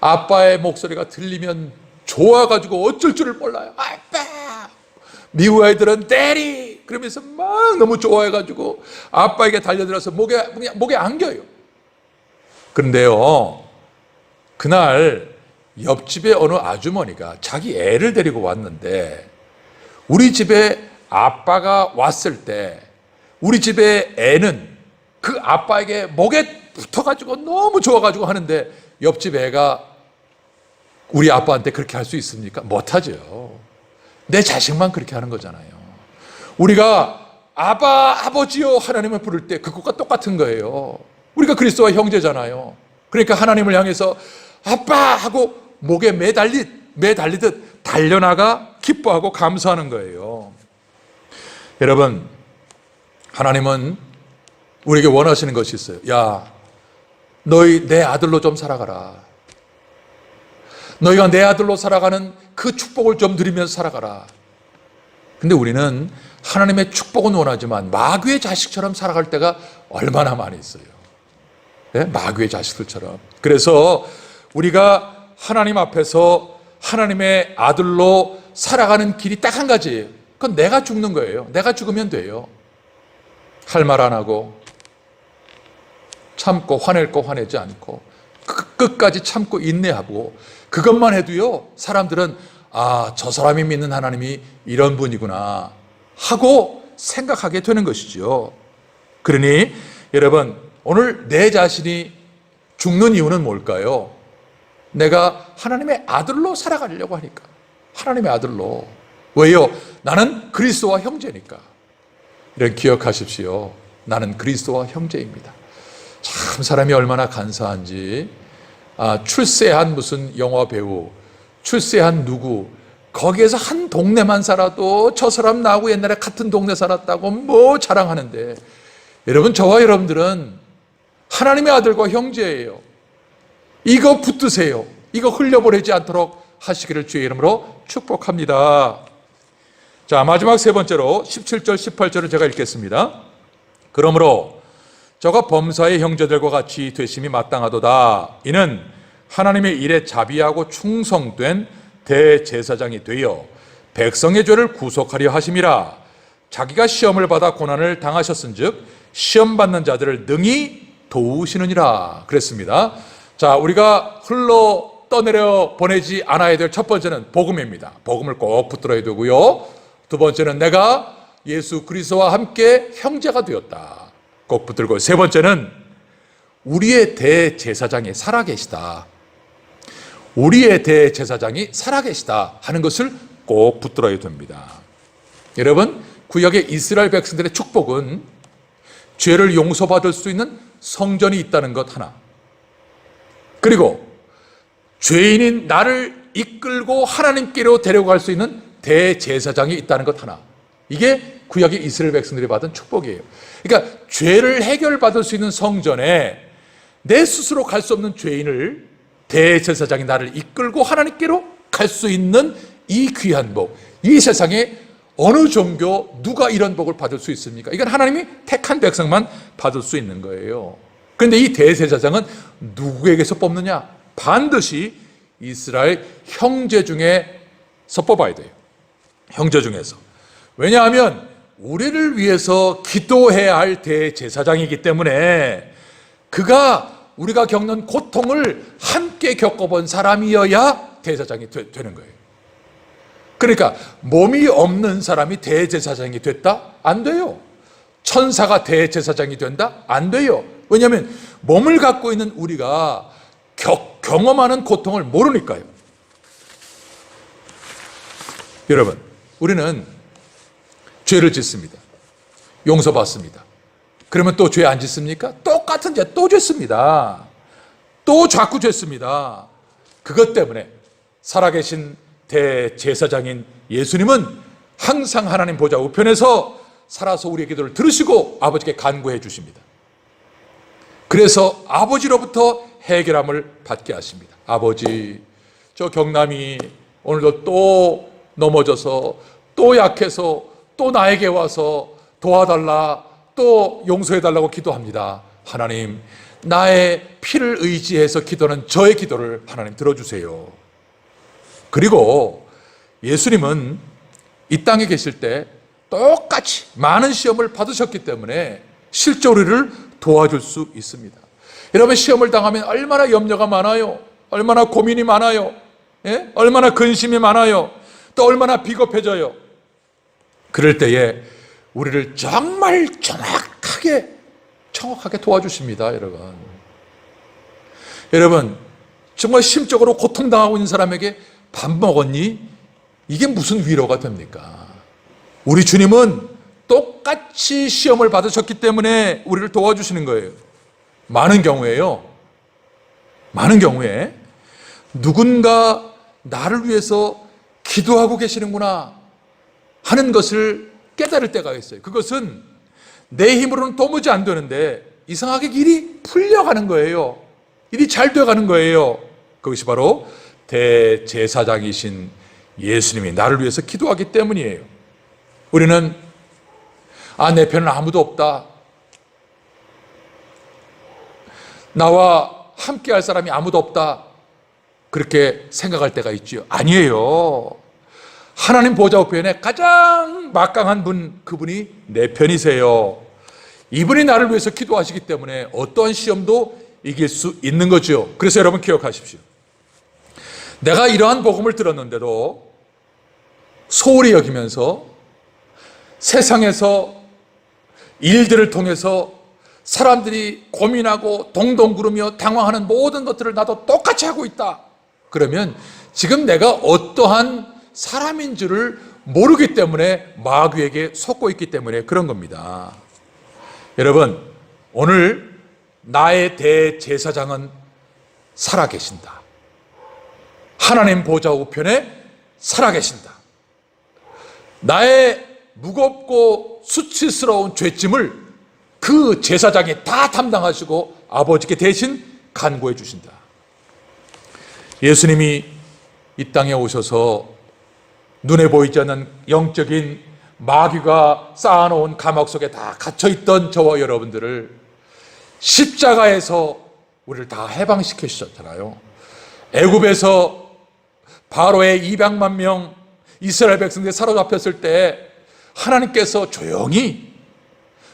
아빠의 목소리가 들리면 좋아가지고 어쩔 줄을 몰라요. 아빠! 미국 아이들은 데리! 그러면서 막 너무 좋아해가지고 아빠에게 달려들어서 목에 안겨요. 그런데요, 그날 옆집에 어느 아주머니가 자기 애를 데리고 왔는데 우리 집에 아빠가 왔을 때 우리 집의 애는 그 아빠에게 목에 붙어가지고 너무 좋아가지고 하는데 옆집 애가 우리 아빠한테 그렇게 할 수 있습니까? 못하죠. 내 자식만 그렇게 하는 거잖아요. 우리가 아바, 아버지요 하나님을 부를 때 그것과 똑같은 거예요. 우리가 그리스도와 형제잖아요. 그러니까 하나님을 향해서 아빠 하고 목에 매달리듯 달려나가 기뻐하고 감사하는 거예요. 여러분, 하나님은 우리에게 원하시는 것이 있어요. 야, 너희 내 아들로 좀 살아가라. 너희가 내 아들로 살아가는 그 축복을 좀 누리면서 살아가라. 근데 우리는 하나님의 축복은 원하지만 마귀의 자식처럼 살아갈 때가 얼마나 많이 있어요. 네? 마귀의 자식들처럼. 그래서 우리가 하나님 앞에서 하나님의 아들로 살아가는 길이 딱 한 가지예요. 그건 내가 죽는 거예요. 내가 죽으면 돼요. 할 말 안 하고 참고 화낼 거 화내지 않고 끝까지 참고 인내하고 그것만 해도요, 사람들은 아, 저 사람이 믿는 하나님이 이런 분이구나 하고 생각하게 되는 것이죠. 그러니 여러분, 오늘 내 자신이 죽는 이유는 뭘까요? 내가 하나님의 아들로 살아가려고 하니까. 하나님의 아들로. 왜요? 나는 그리스도와 형제니까. 이런 기억하십시오. 나는 그리스도와 형제입니다. 참 사람이 얼마나 간사한지. 출세한 무슨 영화 배우, 출세한 누구, 거기에서 한 동네만 살아도 저 사람 나하고 옛날에 같은 동네 살았다고 뭐 자랑하는데, 여러분, 저와 여러분들은 하나님의 아들과 형제예요. 이거 붙드세요. 이거 흘려보내지 않도록 하시기를 주의 이름으로 축복합니다. 자, 마지막 세 번째로 17절 18절을 제가 읽겠습니다. 그러므로 저가 범사의 형제들과 같이 되심이 마땅하도다. 이는 하나님의 일에 자비하고 충성된 대제사장이 되어 백성의 죄를 구속하려 하심이라. 자기가 시험을 받아 고난을 당하셨은즉 시험 받는 자들을 능히 도우시느니라 그랬습니다. 자, 우리가 흘러 떠내려 보내지 않아야 될 첫 번째는 복음입니다. 복음을 꼭 붙들어야 되고요. 두 번째는 내가 예수 그리스도와 함께 형제가 되었다. 꼭 붙들고, 세 번째는 우리의 대제사장이 살아계시다. 우리의 대제사장이 살아계시다 하는 것을 꼭 붙들어야 됩니다. 여러분, 구약의 이스라엘 백성들의 축복은 죄를 용서받을 수 있는 성전이 있다는 것 하나, 그리고 죄인인 나를 이끌고 하나님께로 데려갈 수 있는 대제사장이 있다는 것 하나, 이게 구약의 이스라엘 백성들이 받은 축복이에요. 그러니까 죄를 해결받을 수 있는 성전에 내 스스로 갈 수 없는 죄인을 대제사장이 나를 이끌고 하나님께로 갈 수 있는 이 귀한 복, 이 세상에 어느 종교 누가 이런 복을 받을 수 있습니까? 이건 하나님이 택한 백성만 받을 수 있는 거예요. 그런데 이 대제사장은 누구에게서 뽑느냐? 반드시 이스라엘 형제 중에서 뽑아야 돼요. 형제 중에서. 왜냐하면 우리를 위해서 기도해야 할 대제사장이기 때문에 그가 우리가 겪는 고통을 함께 겪어본 사람이어야 대제사장이 되는 거예요. 그러니까 몸이 없는 사람이 대제사장이 됐다? 안 돼요. 천사가 대제사장이 된다? 안 돼요. 왜냐하면 몸을 갖고 있는 우리가 경험하는 고통을 모르니까요. 여러분, 우리는 죄를 짓습니다. 용서받습니다. 그러면 또 죄 안 짓습니까? 똑같은 죄 또 짓습니다. 또 자꾸 짓습니다. 그것 때문에 살아계신 대제사장인 예수님은 항상 하나님 보좌 우편에서 살아서 우리의 기도를 들으시고 아버지께 간구해 주십니다. 그래서 아버지로부터 해결함을 받게 하십니다. 아버지, 저 경남이 오늘도 또 넘어져서 또 약해서 또 나에게 와서 도와달라, 또 용서해달라고 기도합니다. 하나님, 나의 피를 의지해서 기도하는 저의 기도를 하나님 들어주세요. 그리고 예수님은 이 땅에 계실 때 똑같이 많은 시험을 받으셨기 때문에 실제 우리를 도와줄 수 있습니다. 여러분, 시험을 당하면 얼마나 염려가 많아요. 얼마나 고민이 많아요. 예? 얼마나 근심이 많아요. 또 얼마나 비겁해져요. 그럴 때에 우리를 정말 정확하게 도와주십니다. 여러분, 정말 심적으로 고통당하고 있는 사람에게 밥 먹었니? 이게 무슨 위로가 됩니까? 우리 주님은 똑같이 시험을 받으셨기 때문에 우리를 도와주시는 거예요. 많은 경우에 누군가 나를 위해서 기도하고 계시는구나 하는 것을 깨달을 때가 있어요. 그것은 내 힘으로는 도무지 안 되는데 이상하게 일이 풀려가는 거예요. 일이 잘 돼가는 거예요. 그것이 바로 대제사장이신 예수님이 나를 위해서 기도하기 때문이에요. 우리는 내 편은 아무도 없다, 나와 함께 할 사람이 아무도 없다, 그렇게 생각할 때가 있지요. 아니에요. 하나님 보좌 우편에 가장 막강한 분, 그분이 내 편이세요. 이분이 나를 위해서 기도하시기 때문에 어떠한 시험도 이길 수 있는 거죠. 그래서 여러분 기억하십시오. 내가 이러한 복음을 들었는데도 소홀히 여기면서 세상에서 일들을 통해서 사람들이 고민하고 동동 구르며 당황하는 모든 것들을 나도 똑같이 하고 있다. 그러면 지금 내가 어떠한 사람인 줄을 모르기 때문에 마귀에게 속고 있기 때문에 그런 겁니다. 여러분, 오늘 나의 대제사장은 살아계신다. 하나님 보좌 우편에 살아계신다. 나의 무겁고 수치스러운 죄짐을 그 제사장이 다 담당하시고 아버지께 대신 간구해 주신다. 예수님이 이 땅에 오셔서 눈에 보이지 않는 영적인 마귀가 쌓아놓은 감옥 속에 다 갇혀있던 저와 여러분들을 십자가에서 우리를 다 해방시켜 주셨잖아요. 애굽에서 바로의 200만 명 이스라엘 백성들이 사로잡혔을 때 하나님께서 조용히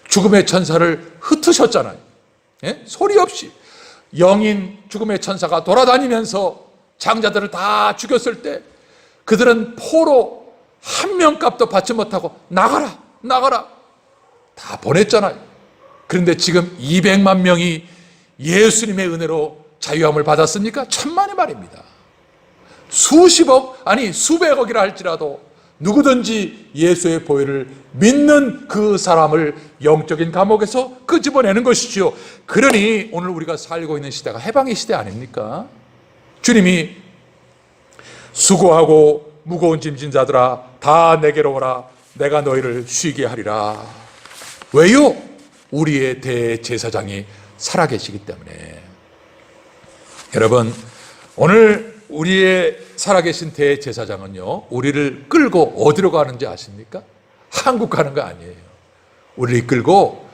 죽음의 천사를 흩으셨잖아요. 예? 소리 없이 영인 죽음의 천사가 돌아다니면서 장자들을 다 죽였을 때 그들은 포로 한 명값도 받지 못하고 나가라 나가라 다 보냈잖아요. 그런데 지금 200만 명이 예수님의 은혜로 자유함을 받았습니까? 천만의 말입니다. 수십억 아니 수백억이라 할지라도 누구든지 예수의 보혈을 믿는 그 사람을 영적인 감옥에서 끄집어내는 것이지요. 그러니 오늘 우리가 살고 있는 시대가 해방의 시대 아닙니까? 주님이 수고하고 무거운 짐진 자들아 다 내게로 오라 내가 너희를 쉬게 하리라. 왜요? 우리의 대제사장이 살아계시기 때문에. 여러분, 오늘 우리의 살아계신 대제사장은요, 우리를 끌고 어디로 가는지 아십니까? 한국 가는 거 아니에요. 우리를 끌고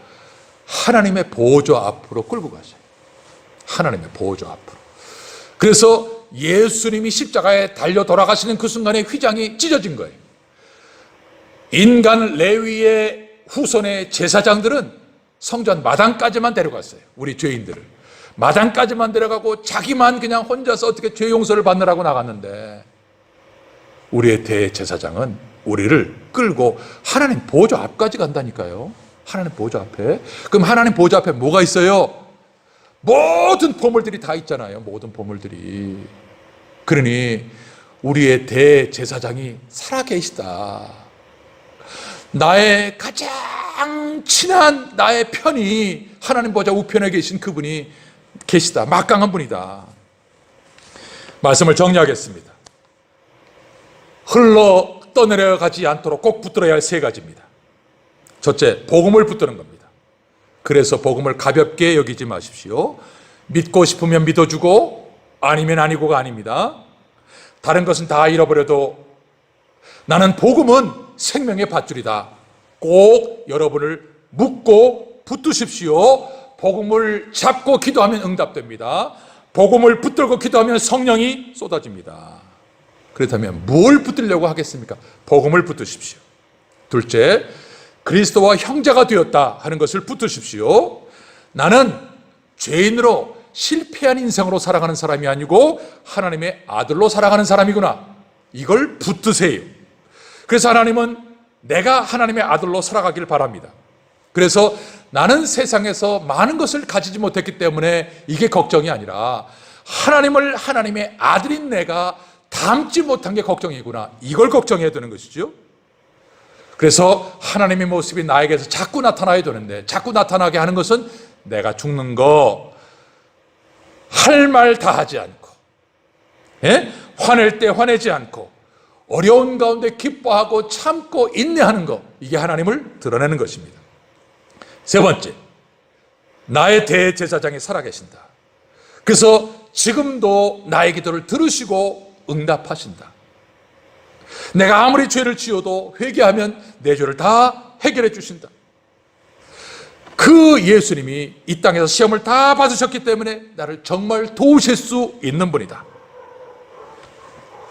하나님의 보좌 앞으로 끌고 가셔요. 하나님의 보좌 앞으로. 그래서 예수님이 십자가에 달려 돌아가시는 그 순간에 휘장이 찢어진 거예요. 인간 레위의 후손의 제사장들은 성전 마당까지만 데려갔어요. 우리 죄인들을 마당까지만 데려가고 자기만 그냥 혼자서 어떻게 죄 용서를 받느라고 나갔는데, 우리의 대제사장은 우리를 끌고 하나님 보좌 앞까지 간다니까요. 하나님 보좌 앞에. 그럼 하나님 보좌 앞에 뭐가 있어요? 모든 보물들이 다 있잖아요. 모든 보물들이. 그러니 우리의 대제사장이 살아계시다. 나의 가장 친한 나의 편이 하나님 보좌 우편에 계신 그분이 계시다. 막강한 분이다. 말씀을 정리하겠습니다. 흘러 떠내려가지 않도록 꼭 붙들어야 할 세 가지입니다. 첫째, 복음을 붙드는 겁니다. 그래서 복음을 가볍게 여기지 마십시오. 믿고 싶으면 믿어주고 아니면 아니고가 아닙니다. 다른 것은 다 잃어버려도 나는 복음은 생명의 밧줄이다. 꼭 여러분을 묶고 붙드십시오. 복음을 잡고 기도하면 응답됩니다. 복음을 붙들고 기도하면 성령이 쏟아집니다. 그렇다면 뭘 붙들려고 하겠습니까? 복음을 붙드십시오. 둘째, 그리스도와 형제가 되었다 하는 것을 붙드십시오. 나는 죄인으로 실패한 인생으로 살아가는 사람이 아니고 하나님의 아들로 살아가는 사람이구나. 이걸 붙드세요. 그래서 하나님은 내가 하나님의 아들로 살아가길 바랍니다. 그래서 나는 세상에서 많은 것을 가지지 못했기 때문에 이게 걱정이 아니라 하나님을 하나님의 아들인 내가 닮지 못한 게 걱정이구나. 이걸 걱정해야 되는 것이죠. 그래서 하나님의 모습이 나에게서 자꾸 나타나야 되는데, 자꾸 나타나게 하는 것은 내가 죽는 거, 할 말 다 하지 않고, 화낼 때 화내지 않고, 어려운 가운데 기뻐하고 참고 인내하는 거, 이게 하나님을 드러내는 것입니다. 세 번째, 나의 대제사장이 살아계신다. 그래서 지금도 나의 기도를 들으시고 응답하신다. 내가 아무리 죄를 지어도 회개하면 내 죄를 다 해결해 주신다. 그 예수님이 이 땅에서 시험을 다 받으셨기 때문에 나를 정말 도우실 수 있는 분이다.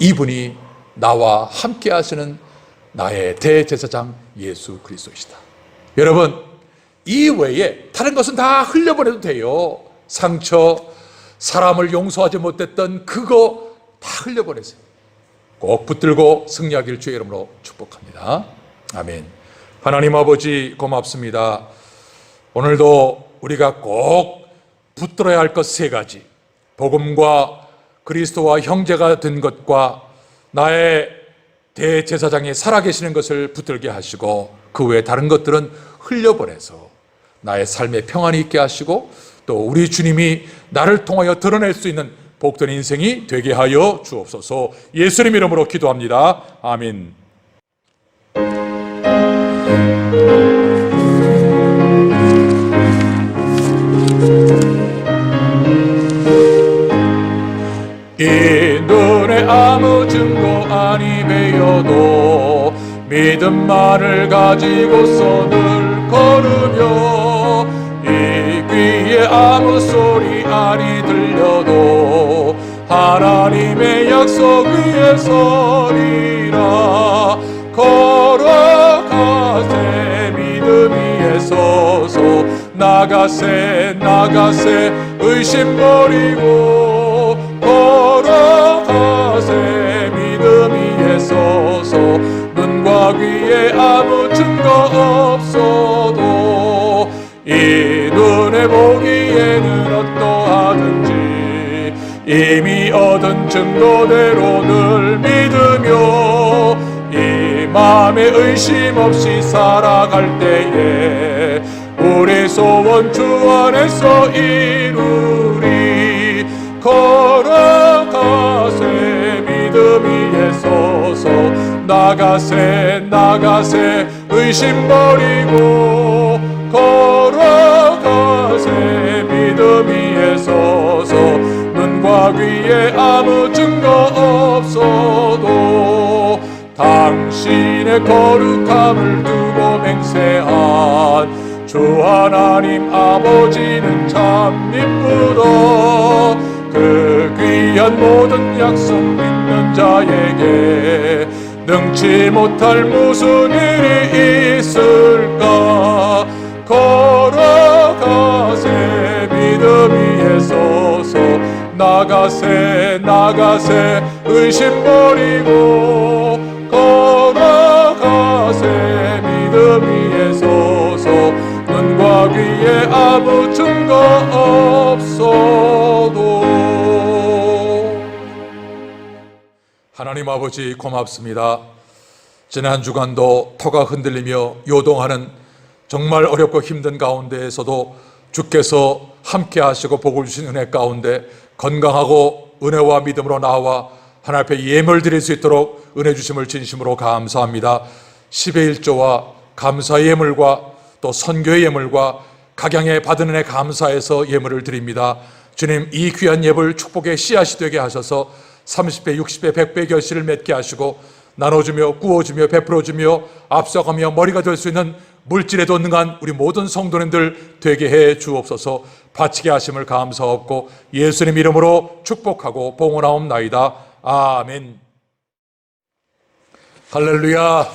이분이 나와 함께 하시는 나의 대제사장 예수 그리스도이시다. 여러분, 이 외에 다른 것은 다 흘려보내도 돼요. 상처, 사람을 용서하지 못했던 그거 다 흘려보내세요. 꼭 붙들고 승리하길 주의 이름으로 축복합니다. 아멘. 하나님 아버지 고맙습니다. 오늘도 우리가 꼭 붙들어야 할 것 세 가지, 복음과 그리스도와 형제가 된 것과 나의 대제사장이 살아계시는 것을 붙들게 하시고, 그 외에 다른 것들은 흘려보내서 나의 삶에 평안이 있게 하시고, 또 우리 주님이 나를 통하여 드러낼 수 있는 복된 인생이 되게 하여 주옵소서. 예수님 이름으로 기도합니다. 아멘. 이 눈에 아무 증거 아니 배어도 믿음만을 가지고서 늘 걸으며, 이 귀에 아무 소리 아니 들려도 하나님의 약속 위에 서리라. 걸어가세 믿음 위에 서서, 나가세 나가세 의심 버리고, 걸어가세 믿음 위에 서서, 눈과 귀에 아무 증거 없어도 이 눈에 보기에는 어떠하든지 이미 얻은 증거대로 늘 믿으며, 이 마음에 의심 없이 살아갈 때에 우리 소원 주 안에서 이루리. 걸어가세 믿음 위에 서서, 나가세 나가세 의심 버리고, 걸어가세 믿음 위에 서서, 눈과 귀에 아무 증거 없어도 당신의 거룩함을 두고 맹세한 주 하나님 아버지는 참 이쁘다. 그 귀한 모든 약속 믿는 자에게 능치 못할 무슨 일이 있을까. 걸어가세 믿음 위에 서서, 나가세 나가세 의심 버리고, 걸어가세 믿음 위에 서서, 눈과 귀에 아무 증거 없어도. 하나님 아버지 고맙습니다. 지난 주간도 터가 흔들리며 요동하는 정말 어렵고 힘든 가운데에서도 주께서 함께 하시고 복을 주신 은혜 가운데 건강하고 은혜와 믿음으로 나와 하나님 앞에 예물 드릴 수 있도록 은혜 주심을 진심으로 감사합니다. 10의 1조와 감사의 예물과 또 선교의 예물과 각양에 받은 은혜 감사해서 예물을 드립니다. 주님, 이 귀한 예물 축복의 씨앗이 되게 하셔서 30배, 60배, 100배 결실을 맺게 하시고, 나눠주며 구워주며 베풀어주며 앞서가며 머리가 될 수 있는 물질에 돋는한 우리 모든 성도님들 되게 해 주옵소서. 바치게 하심을 감사하옵고 예수님 이름으로 축복하고 봉헌하옵나이다. 아멘. 할렐루야.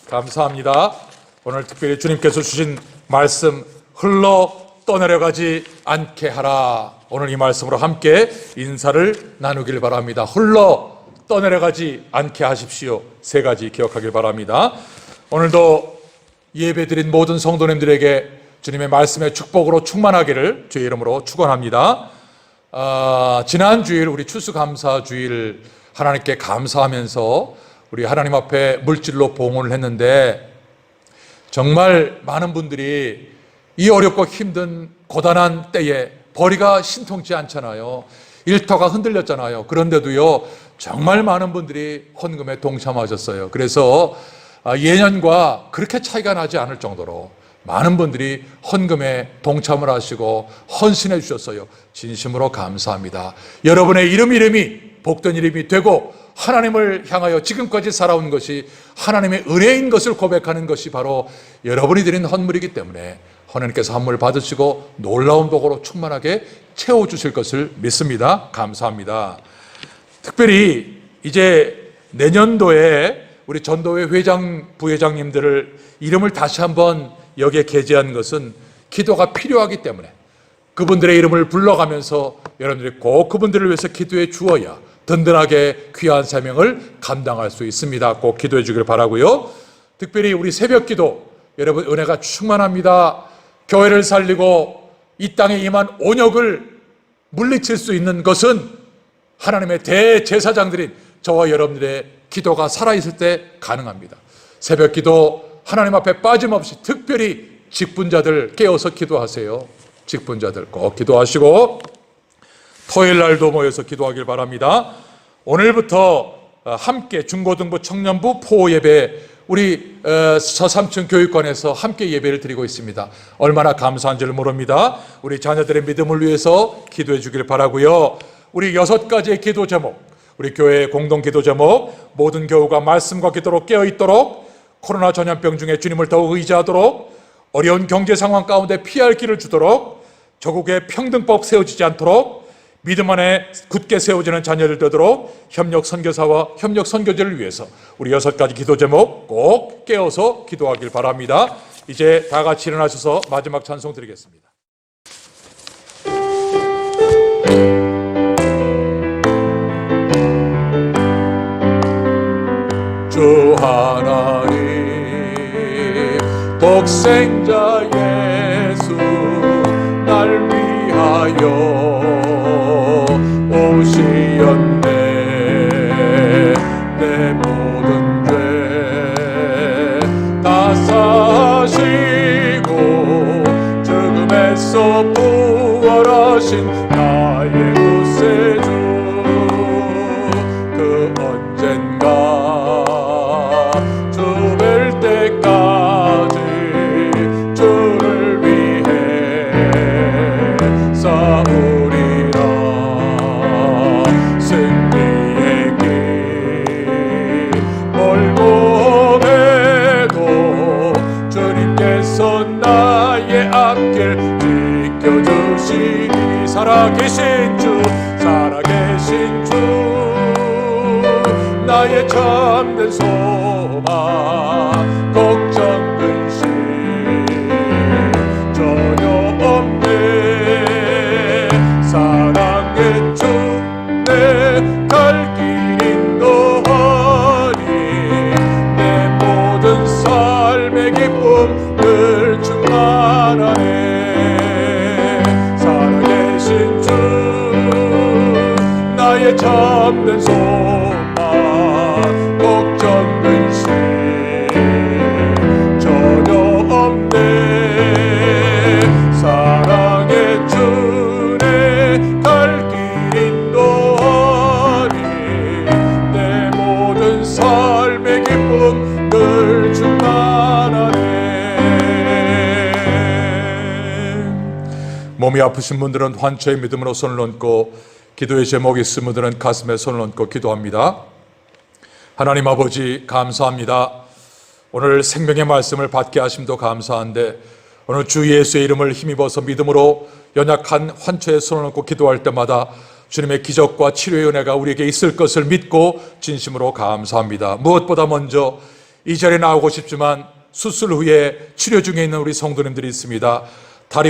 감사합니다. 오늘 특별히 주님께서 주신 말씀, 흘러 떠내려가지 않게 하라. 오늘 이 말씀으로 함께 인사를 나누길 바랍니다. 흘러 떠내려가지 않게 하십시오. 세 가지 기억하길 바랍니다. 오늘도 예배드린 모든 성도님들에게 주님의 말씀의 축복으로 충만하기를 주의 이름으로 축원합니다. 지난 주일 우리 추수감사 주일 하나님께 감사하면서 우리 하나님 앞에 물질로 봉헌을 했는데, 정말 많은 분들이 이 어렵고 힘든 고단한 때에 벌이가 신통치 않잖아요. 일터가 흔들렸잖아요. 그런데도요, 정말 많은 분들이 헌금에 동참하셨어요. 그래서 예년과 그렇게 차이가 나지 않을 정도로 많은 분들이 헌금에 동참을 하시고 헌신해 주셨어요. 진심으로 감사합니다. 여러분의 이름이 복된 이름이 되고 하나님을 향하여 지금까지 살아온 것이 하나님의 은혜인 것을 고백하는 것이 바로 여러분이 드린 헌물이기 때문에 하나님께서 헌물을 받으시고 놀라운 복으로 충만하게 채워주실 것을 믿습니다. 감사합니다. 특별히 이제 내년도에 우리 전도회 회장, 부회장님들을 이름을 다시 한번 여기에 게재한 것은 기도가 필요하기 때문에 그분들의 이름을 불러가면서 여러분들이 꼭 그분들을 위해서 기도해 주어야 든든하게 귀한 사명을 감당할 수 있습니다. 꼭 기도해 주길 바라고요. 특별히 우리 새벽 기도, 여러분 은혜가 충만합니다. 교회를 살리고 이 땅에 임한 온역을 물리칠 수 있는 것은 하나님의 대제사장들인 저와 여러분들의 기도가 살아있을 때 가능합니다. 새벽 기도 하나님 앞에 빠짐없이 특별히 직분자들 깨어서 기도하세요. 직분자들 꼭 기도하시고 토요일 날도 모여서 기도하길 바랍니다. 오늘부터 함께 중고등부 청년부 포 예배 우리 서삼층 교육관에서 함께 예배를 드리고 있습니다. 얼마나 감사한지를 모릅니다. 우리 자녀들의 믿음을 위해서 기도해 주길 바라고요. 우리 6가지의 기도 제목, 우리 교회의 공동 기도 제목, 모든 교우가 말씀과 기도로 깨어있도록, 코로나 전염병 중에 주님을 더욱 의지하도록, 어려운 경제 상황 가운데 피할 길을 주도록, 조국의 평등법 세워지지 않도록, 믿음 안에 굳게 세워지는 자녀들 되도록 협력 선교사와 협력 선교제를 위해서 우리 6가지 기도 제목 꼭 깨어서 기도하길 바랍니다. 이제 다 같이 일어나셔서 마지막 찬송 드리겠습니다. 주 하나님 독생자 예수 날 위하여 오시었네. 내 모든 죄 다 사시고 죽음에서 부활하신 나의 구세주 그 언젠가 주 뵐 때까지 주를 위해 싸우리라. 승리의 길 멀고 해도 주님께서 나의 앞길 지켜주시니 살아계신 주 살아계신 주 나의 참된 소망 걱정 근심 전혀 없네. 사랑의 주 내 갈 길 인도하니 내 모든 삶의 기쁨 늘 충만하네. 살아계신 주 나의 참된 소망 걱정 근심 전혀 없네. 사랑의 주 내 갈 길 인도하니 내 모든 삶의 기쁨 늘 충만하네. 몸이 아프신 분들은 환초의 믿음으로 손을 얹고 기도의 제목이 있은 분들은 가슴에 손을 얹고 기도합니다. 하나님 아버지 감사합니다. 오늘 생명의 말씀을 받게 하심도 감사한데 오늘 주 예수의 이름을 힘입어서 믿음으로 연약한 환초에 손을 얹고 기도할 때마다 주님의 기적과 치료의 은혜가 우리에게 있을 것을 믿고 진심으로 감사합니다. 무엇보다 먼저 이 자리에 나오고 싶지만 수술 후에 치료 중에 있는 우리 성도님들이 있습니다. 다리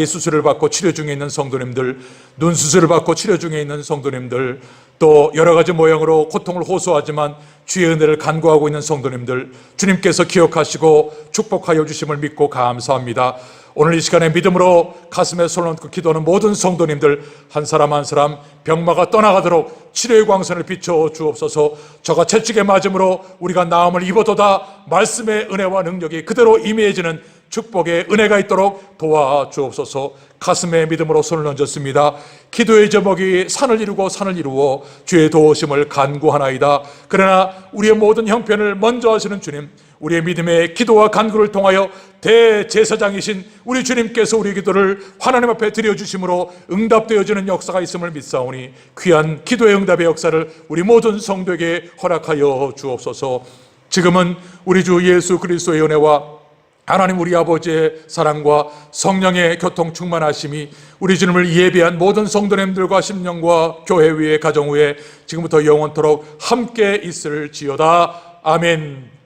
수술을 받고 치료 중에 있는 성도님들, 눈 수술을 받고 치료 중에 있는 성도님들, 또 여러 가지 모양으로 고통을 호소하지만 주의 은혜를 간구하고 있는 성도님들, 주님께서 기억하시고 축복하여 주심을 믿고 감사합니다. 오늘 이 시간에 믿음으로 가슴에 손을 얹고 기도하는 모든 성도님들 한 사람 한 사람 병마가 떠나가도록 치료의 광선을 비춰 주옵소서. 저가 채찍에 맞음으로 우리가 나음을 입어도다 말씀의 은혜와 능력이 그대로 임해지는 축복의 은혜가 있도록 도와주옵소서. 가슴에 믿음으로 손을 얹었습니다. 기도의 제목이 산을 이루고 산을 이루어 주의 도우심을 간구하나이다. 그러나 우리의 모든 형편을 먼저 하시는 주님, 우리의 믿음의 기도와 간구를 통하여 대제사장이신 우리 주님께서 우리 기도를 하나님 앞에 드려주심으로 응답되어지는 역사가 있음을 믿사오니 귀한 기도의 응답의 역사를 우리 모든 성도에게 허락하여 주옵소서. 지금은 우리 주 예수 그리스도의 은혜와 하나님 우리 아버지의 사랑과 성령의 교통 충만하심이 우리 주님을 예배한 모든 성도님들과 심령과 교회 위에 가정 위에 지금부터 영원토록 함께 있을지어다. 아멘.